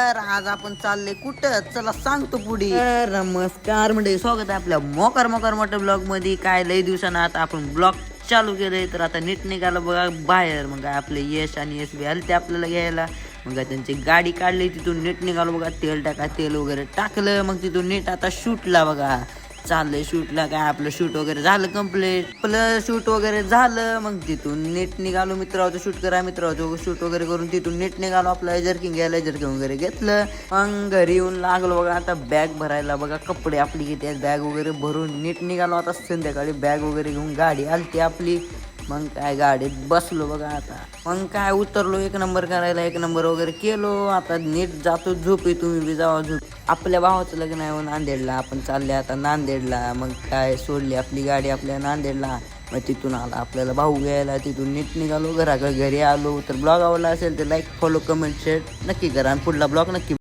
तर आज आपण चालले कुठं चला सांगतो पुढे. नमस्कार म्हणजे स्वागत आहे आपल्या मोकार मोठ्या ब्लॉग मध्ये. काय लय दिवसानं आता आपण ब्लॉग चालू केलंय तर आता नीट निघालं बघा बाहेर. मग आपले यश आणि यश बी आले ते आपल्याला घ्यायला. मग त्यांची गाडी काढली तिथून नीट निघालो बघा. तेल टाका तेल वगैरे टाकलं. मग तिथून नीट आता शूटला बघा चाललंय. शूटला काय आपलं शूट वगैरे झालं कम्प्लीट. आपलं शूट वगैरे झालं. मग तिथून नीट निघालो मित्राचं शूट करा. मित्राचं शूट वगैरे करून तिथून नीट निघालो. आपलं जर्किंग घ्यायला जर्किंग वगैरे घेतलं. मग घरी येऊन लागलो बघा आता बॅग भरायला बघा. कपडे आपली घेते बॅग वगैरे भरून नीट निघालो. आता संध्याकाळी बॅग वगैरे घेऊन गाडी आलती आपली. मग काय गाडीत बसलो बघा आता. मग काय उतरलो एक नंबर करायला. एक नंबर वगैरे केलो. आता नीट जातो झोपी. तुम्ही बी जावा झोप. आपल्या भावाचं लग्न आहे नांदेडला. आपण चालले आता नांदेडला. मग काय सोडली आपली गाडी आपल्या नांदेडला. मग तिथून आला आपल्याला भाऊ घ्यायला. तिथून नीट निघालो घराकडे. घरी आलो तर ब्लॉग आवडला असेल तर लाईक फॉलो कमेंट शेअर नक्की करा. आणि पुढला ब्लॉग नक्की